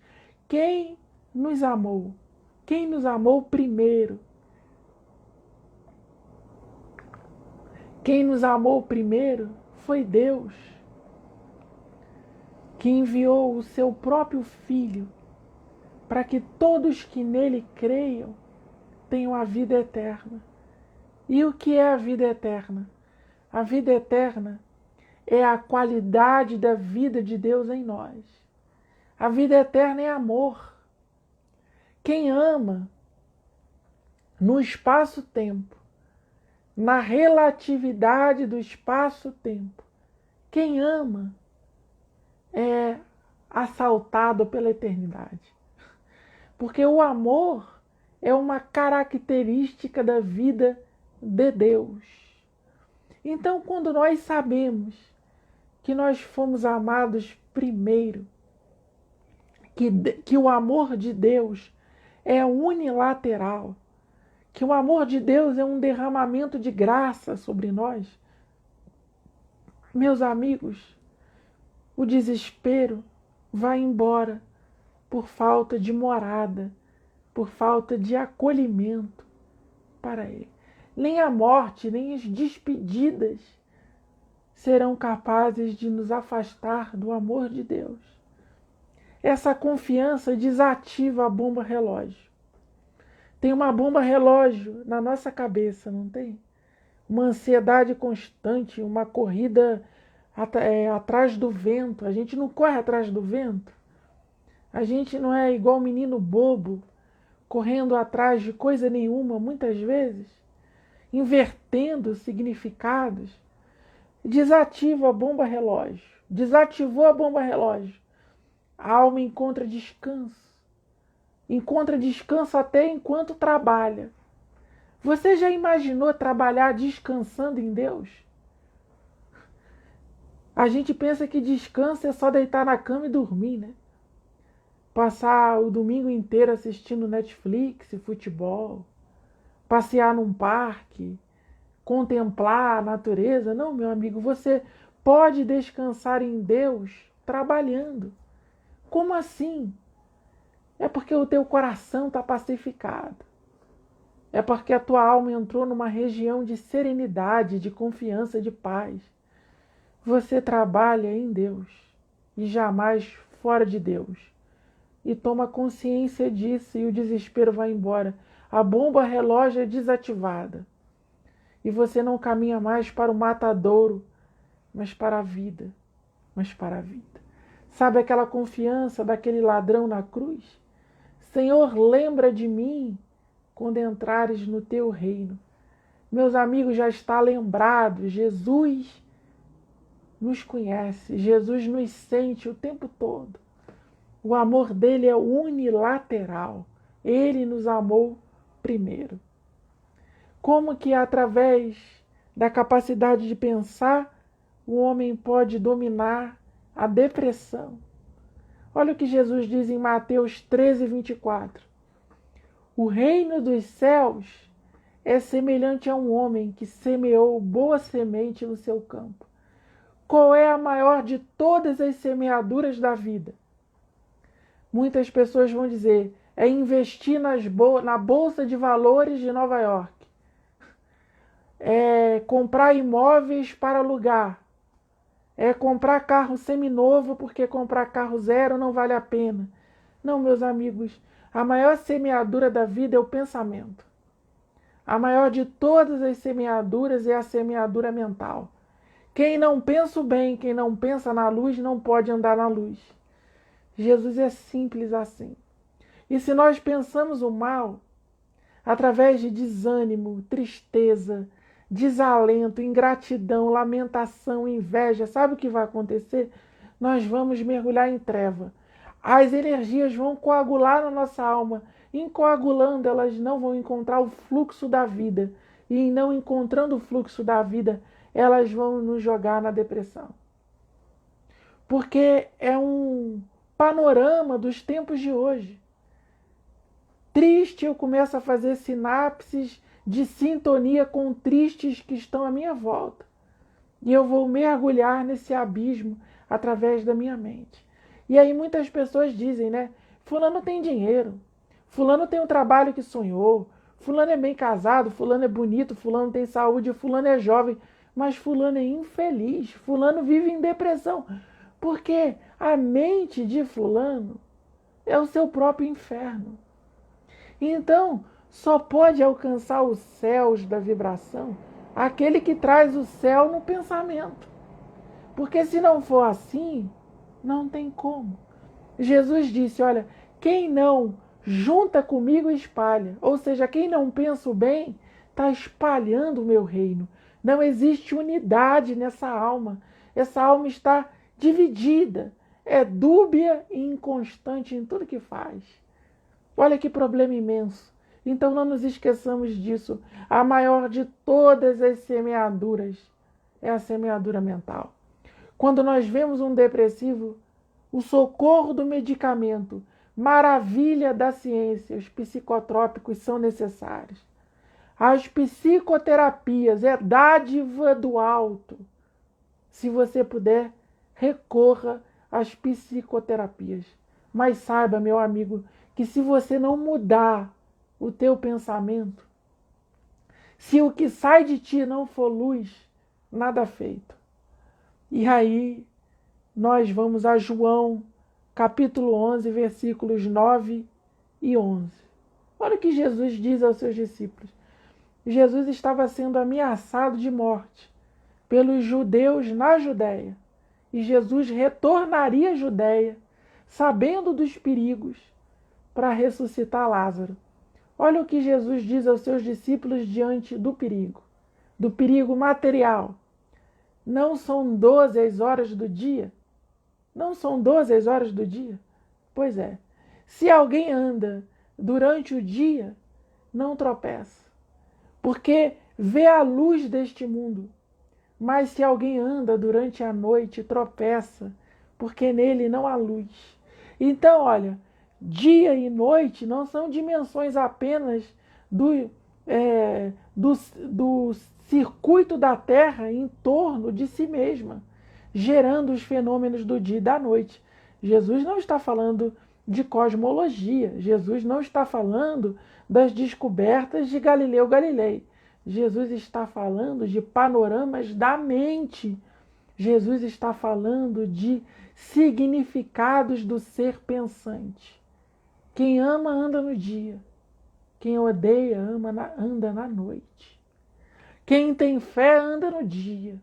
Quem nos amou? Quem nos amou primeiro? Quem nos amou primeiro foi Deus, que enviou o seu próprio Filho para que todos que nele creiam tenham a vida eterna. E o que é a vida eterna? A vida eterna é a qualidade da vida de Deus em nós. A vida eterna é amor. Quem ama no espaço-tempo, na relatividade do espaço-tempo, quem ama é assaltado pela eternidade. Porque o amor é uma característica da vida de Deus. Então, quando nós sabemos que nós fomos amados primeiro, que o amor de Deus é unilateral, que o amor de Deus é um derramamento de graça sobre nós, meus amigos, o desespero vai embora por falta de morada, por falta de acolhimento para Ele. Nem a morte, nem as despedidas serão capazes de nos afastar do amor de Deus. Essa confiança desativa a bomba relógio. Tem uma bomba relógio na nossa cabeça, não tem? Uma ansiedade constante, uma corrida atrás do vento. A gente não corre atrás do vento. A gente não é igual menino bobo, correndo atrás de coisa nenhuma, muitas vezes, invertendo significados. Desativa a bomba relógio. Desativou a bomba relógio. A alma encontra descanso. Encontra descanso até enquanto trabalha. Você já imaginou trabalhar descansando em Deus? A gente pensa que descanso é só deitar na cama e dormir, né? Passar o domingo inteiro assistindo Netflix e futebol, passear num parque, contemplar a natureza. Não, meu amigo, você pode descansar em Deus trabalhando. Como assim? É porque o teu coração está pacificado. É porque a tua alma entrou numa região de serenidade, de confiança, de paz. Você trabalha em Deus e jamais fora de Deus. E toma consciência disso e o desespero vai embora. A bomba relógio é desativada. E você não caminha mais para o matadouro, mas para a vida. Mas para a vida. Sabe aquela confiança daquele ladrão na cruz? Senhor, lembra de mim quando entrares no teu reino. Meus amigos, já está lembrado. Jesus nos conhece. Jesus nos sente o tempo todo. O amor dele é unilateral. Ele nos amou primeiro. Como que através da capacidade de pensar, o homem pode dominar a depressão? Olha o que Jesus diz em Mateus 13:24. O reino dos céus é semelhante a um homem que semeou boa semente no seu campo. Qual é a maior de todas as semeaduras da vida? Muitas pessoas vão dizer, é investir na Bolsa de Valores de Nova York, é comprar imóveis para alugar, é comprar carro seminovo porque comprar carro zero não vale a pena. Não, meus amigos, a maior semeadura da vida é o pensamento. A maior de todas as semeaduras é a semeadura mental. Quem não pensa o bem, quem não pensa na luz, não pode andar na luz. Jesus é simples assim. E se nós pensamos o mal, através de desânimo, tristeza, desalento, ingratidão, lamentação, inveja, sabe o que vai acontecer? Nós vamos mergulhar em treva. As energias vão coagular na nossa alma. Em coagulando, elas não vão encontrar o fluxo da vida. E em não encontrando o fluxo da vida, elas vão nos jogar na depressão. Porque é um panorama dos tempos de hoje. Triste, eu começo a fazer sinapses de sintonia com tristes que estão à minha volta. E eu vou mergulhar nesse abismo através da minha mente. E aí muitas pessoas dizem, né? Fulano tem dinheiro, fulano tem um trabalho que sonhou, fulano é bem casado, fulano é bonito, fulano tem saúde, fulano é jovem, mas fulano é infeliz, fulano vive em depressão. Porque a mente de fulano é o seu próprio inferno. Então, só pode alcançar os céus da vibração aquele que traz o céu no pensamento. Porque se não for assim, não tem como. Jesus disse, olha, quem não junta comigo espalha. Ou seja, quem não pensa o bem, está espalhando o meu reino. Não existe unidade nessa alma. Essa alma está dividida. É dúbia e inconstante em tudo que faz. Olha que problema imenso. Então não nos esqueçamos disso. A maior de todas as semeaduras é a semeadura mental. Quando nós vemos um depressivo, o socorro do medicamento, maravilha da ciência, os psicotrópicos são necessários. As psicoterapias é dádiva do alto. Se você puder, recorra às psicoterapias. Mas saiba, meu amigo, que se você não mudar o teu pensamento, se o que sai de ti não for luz, nada feito. E aí nós vamos a João, capítulo 11, versículos 9 e 11. Olha o que Jesus diz aos seus discípulos. Jesus estava sendo ameaçado de morte pelos judeus na Judéia. E Jesus retornaria à Judéia, sabendo dos perigos, para ressuscitar Lázaro. Olha o que Jesus diz aos seus discípulos diante do perigo material. Não são 12 as horas do dia? Não são 12 as horas do dia? Pois é. Se alguém anda durante o dia, não tropeça, porque vê a luz deste mundo. Mas se alguém anda durante a noite, tropeça, porque nele não há luz. Então, olha, dia e noite não são dimensões apenas do circuito da Terra em torno de si mesma, gerando os fenômenos do dia e da noite. Jesus não está falando de cosmologia, Jesus não está falando das descobertas de Galileu Galilei. Jesus está falando de panoramas da mente. Jesus está falando de significados do ser pensante. Quem ama, anda no dia. Quem odeia, anda na noite. Quem tem fé, anda no dia.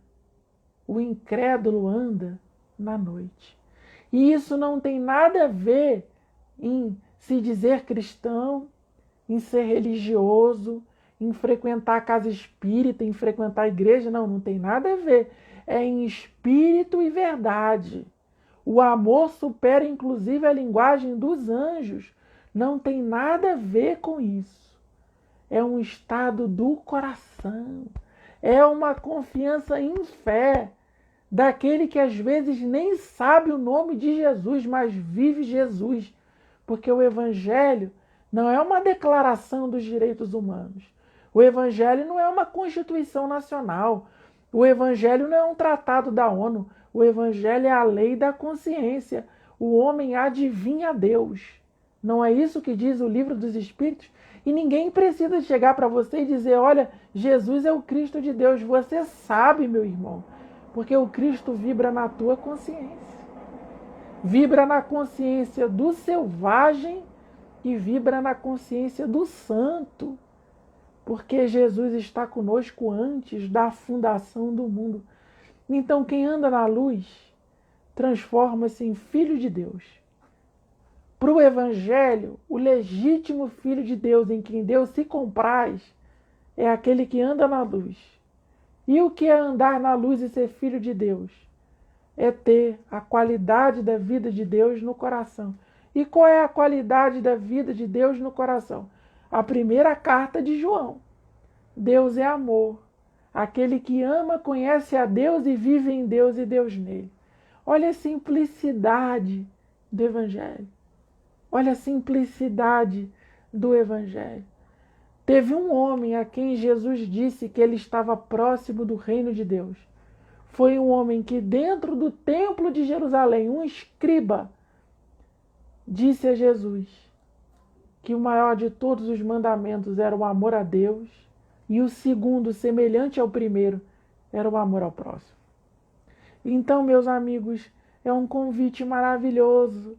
O incrédulo anda na noite. E isso não tem nada a ver em se dizer cristão, em ser religioso, em frequentar a casa espírita, em frequentar a igreja. Não tem nada a ver. É em espírito e verdade. O amor supera inclusive a linguagem dos anjos. Não tem nada a ver com isso. É um estado do coração. É uma confiança em fé daquele que às vezes nem sabe o nome de Jesus, mas vive Jesus. Porque o Evangelho não é uma declaração dos direitos humanos. O Evangelho não é uma Constituição Nacional. O Evangelho não é um tratado da ONU. O Evangelho é a lei da consciência. O homem adivinha Deus. Não é isso que diz o livro dos Espíritos? E ninguém precisa chegar para você e dizer, olha, Jesus é o Cristo de Deus. Você sabe, meu irmão, porque o Cristo vibra na tua consciência. Vibra na consciência do selvagem e vibra na consciência do santo. Porque Jesus está conosco antes da fundação do mundo. Então, quem anda na luz transforma-se em filho de Deus. Para o Evangelho, o legítimo filho de Deus, em quem Deus se compraz, é aquele que anda na luz. E o que é andar na luz e ser filho de Deus? É ter a qualidade da vida de Deus no coração. E qual é a qualidade da vida de Deus no coração? A primeira carta de João. Deus é amor. Aquele que ama conhece a Deus e vive em Deus e Deus nele. Olha a simplicidade do Evangelho. Olha a simplicidade do Evangelho. Teve um homem a quem Jesus disse que ele estava próximo do reino de Deus. Foi um homem que dentro do templo de Jerusalém, um escriba, disse a Jesus que o maior de todos os mandamentos era o amor a Deus e o segundo, semelhante ao primeiro, era o amor ao próximo. Então, meus amigos, é um convite maravilhoso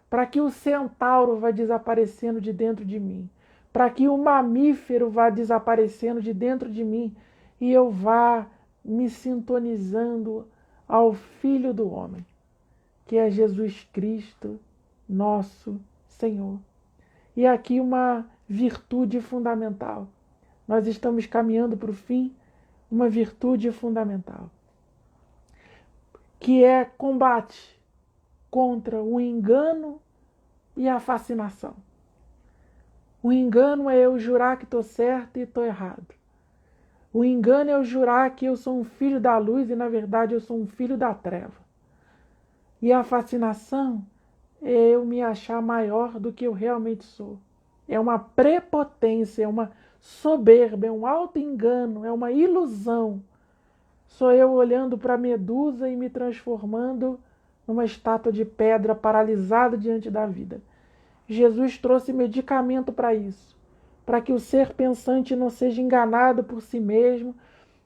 para que o centauro vá desaparecendo de dentro de mim, para que o mamífero vá desaparecendo de dentro de mim e eu vá me sintonizando ao Filho do Homem, que é Jesus Cristo, nosso Senhor. E aqui uma virtude fundamental. Nós estamos caminhando para o fim, uma virtude fundamental, que é combate contra o engano e a fascinação. O engano é eu jurar que estou certo e estou errado. O engano é eu jurar que eu sou um filho da luz e, na verdade, eu sou um filho da treva. E a fascinação é eu me achar maior do que eu realmente sou. É uma prepotência, é uma soberba, é um auto-engano, é uma ilusão. Sou eu olhando para a medusa e me transformando numa estátua de pedra paralisada diante da vida. Jesus trouxe medicamento para isso, para que o ser pensante não seja enganado por si mesmo,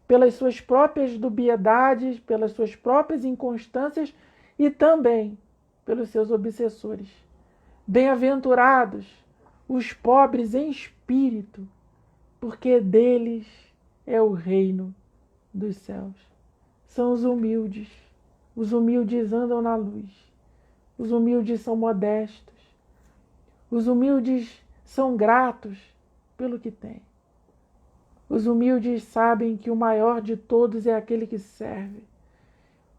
pelas suas próprias dubiedades, pelas suas próprias inconstâncias e também pelos seus obsessores. Bem-aventurados os pobres em espírito, porque deles é o reino dos céus. São os humildes. Os humildes andam na luz. Os humildes são modestos. Os humildes são gratos pelo que têm. Os humildes sabem que o maior de todos é aquele que serve.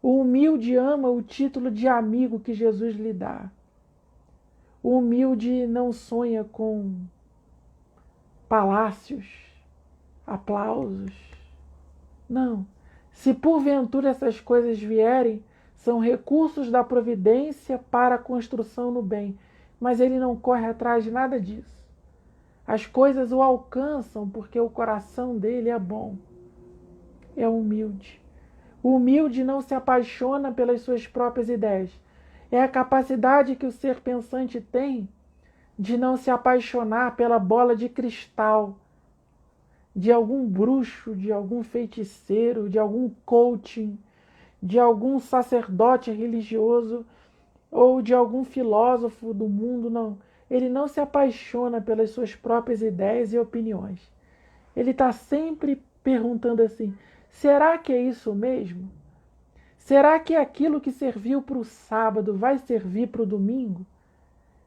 O humilde ama o título de amigo que Jesus lhe dá. O humilde não sonha com palácios, aplausos. Não. Se porventura essas coisas vierem, são recursos da providência para a construção no bem. Mas ele não corre atrás de nada disso. As coisas o alcançam porque o coração dele é bom. É humilde. O humilde não se apaixona pelas suas próprias ideias. É a capacidade que o ser pensante tem de não se apaixonar pela bola de cristal de algum bruxo, de algum feiticeiro, de algum coaching, de algum sacerdote religioso ou de algum filósofo do mundo, não. Ele não se apaixona pelas suas próprias ideias e opiniões. Ele está sempre perguntando assim, será que é isso mesmo? Será que aquilo que serviu para o sábado vai servir para o domingo?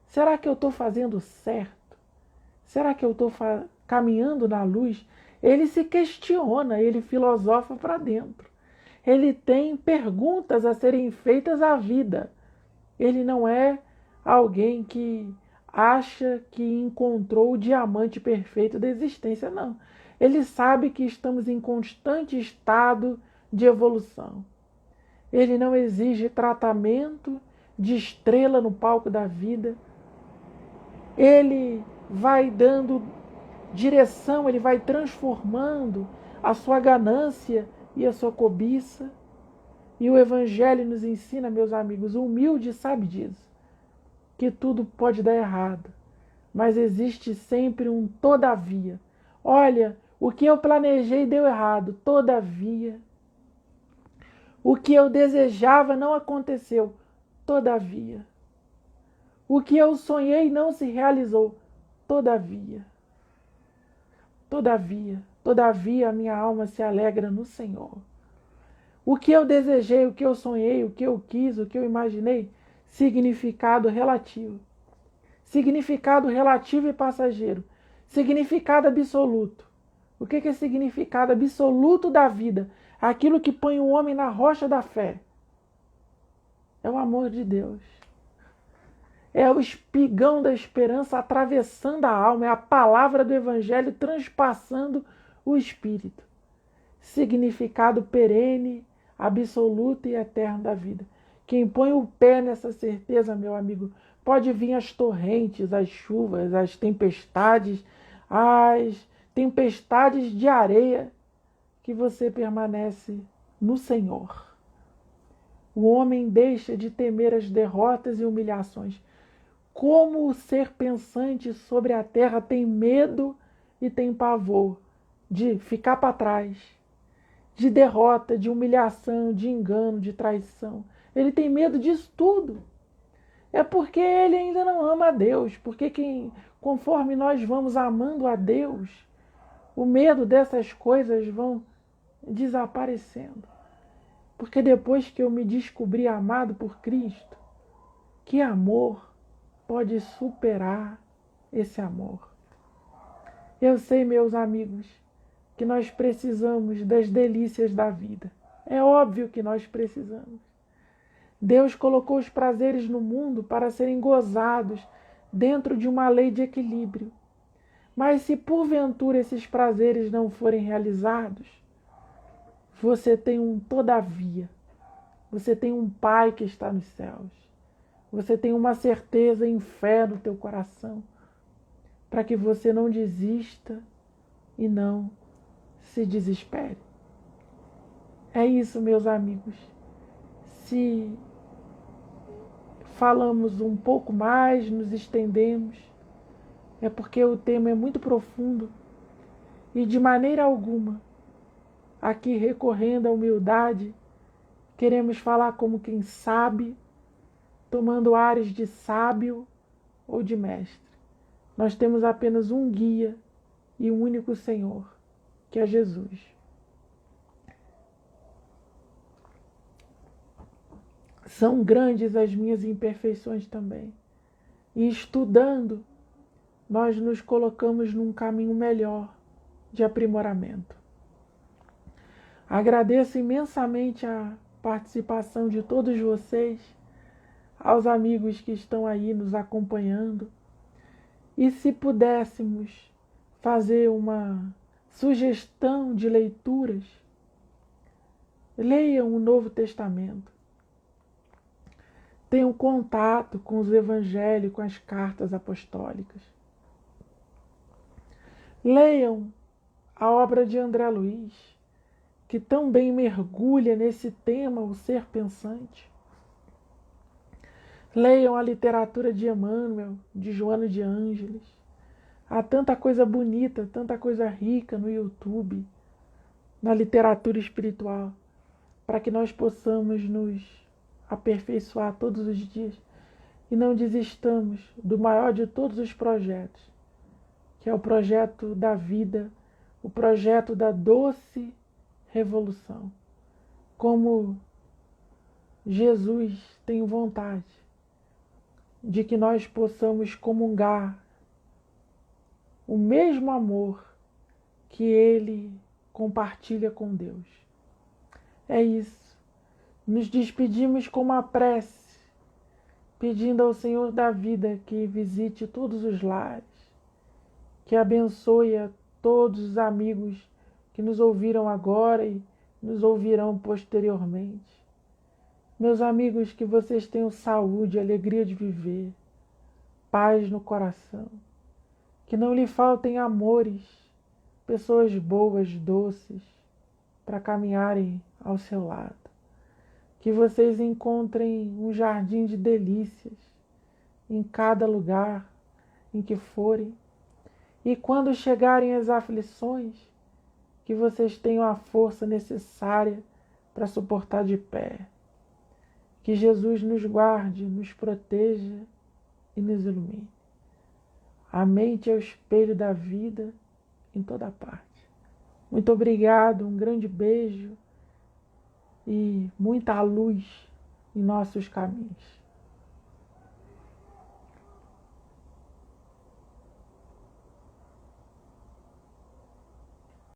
Será que eu estou fazendo certo? Será que eu estou caminhando na luz? Ele se questiona, ele filosofa para dentro. Ele tem perguntas a serem feitas à vida. Ele não é alguém que acha que encontrou o diamante perfeito da existência, não. Ele sabe que estamos em constante estado de evolução. Ele não exige tratamento de estrela no palco da vida. Ele vai dando direção, ele vai transformando a sua ganância e a sua cobiça. E o Evangelho nos ensina, meus amigos, o humilde sabe disso, que tudo pode dar errado. mas existe sempre um todavia. Olha, o que eu planejei deu errado, todavia. O que eu desejava não aconteceu, todavia. O que eu sonhei não se realizou, todavia. Todavia a minha alma se alegra no Senhor. O que eu desejei, o que eu sonhei, o que eu quis, o que eu imaginei, significado relativo. Significado relativo e passageiro. Significado absoluto. O que é significado absoluto da vida? Aquilo que põe o homem na rocha da fé. É o amor de Deus. É o espigão da esperança atravessando a alma. É a palavra do Evangelho transpassando o espírito. Significado perene, absoluto e eterno da vida. Quem põe o pé nessa certeza, meu amigo, pode vir as torrentes, as chuvas, as tempestades de areia, que você permanece no Senhor. O homem deixa de temer as derrotas e humilhações. Como o ser pensante sobre a terra tem medo e tem pavor de ficar para trás, de derrota, de humilhação, de engano, de traição. Ele tem medo disso tudo. É porque ele ainda não ama a Deus. Porque conforme nós vamos amando a Deus, o medo dessas coisas vão desaparecendo. Porque depois que eu me descobri amado por Cristo, que amor pode superar esse amor? Eu sei, meus amigos, que nós precisamos das delícias da vida. É óbvio que nós precisamos. Deus colocou os prazeres no mundo para serem gozados dentro de uma lei de equilíbrio. Mas se porventura esses prazeres não forem realizados, você tem um todavia. Você tem um Pai que está nos céus. Você tem uma certeza em fé no teu coração, para que você não desista e não se desespere. É isso, meus amigos. Se falamos um pouco mais, nos estendemos, é porque o tema é muito profundo e de maneira alguma, aqui recorrendo à humildade, queremos falar como quem sabe, tomando ares de sábio ou de mestre. Nós temos apenas um guia e um único Senhor, que é Jesus. São grandes as minhas imperfeições também. E estudando, nós nos colocamos num caminho melhor de aprimoramento. Agradeço imensamente a participação de todos vocês, aos amigos que estão aí nos acompanhando. E se pudéssemos fazer uma sugestão de leituras, leiam o Novo Testamento. Tenham contato com os evangelhos, com as cartas apostólicas. Leiam a obra de André Luiz, que tão bem mergulha nesse tema, o ser pensante. Leiam a literatura de Emmanuel, de Joana de Ângeles. Há tanta coisa bonita, tanta coisa rica no YouTube, na literatura espiritual, para que nós possamos nos aperfeiçoar todos os dias e não desistamos do maior de todos os projetos, que é o projeto da vida, o projeto da doce revolução. Como Jesus tem vontade de que nós possamos comungar o mesmo amor que Ele compartilha com Deus. É isso. Nos despedimos com uma prece, pedindo ao Senhor da vida que visite todos os lares, que abençoe a todos os amigos que nos ouviram agora e nos ouvirão posteriormente. Meus amigos, que vocês tenham saúde, alegria de viver, paz no coração, que não lhe faltem amores, pessoas boas, doces, para caminharem ao seu lado. Que vocês encontrem um jardim de delícias em cada lugar, em que forem. E quando chegarem as aflições, que vocês tenham a força necessária para suportar de pé. Que Jesus nos guarde, nos proteja e nos ilumine. A mente é o espelho da vida em toda parte. Muito obrigado, um grande beijo e muita luz em nossos caminhos.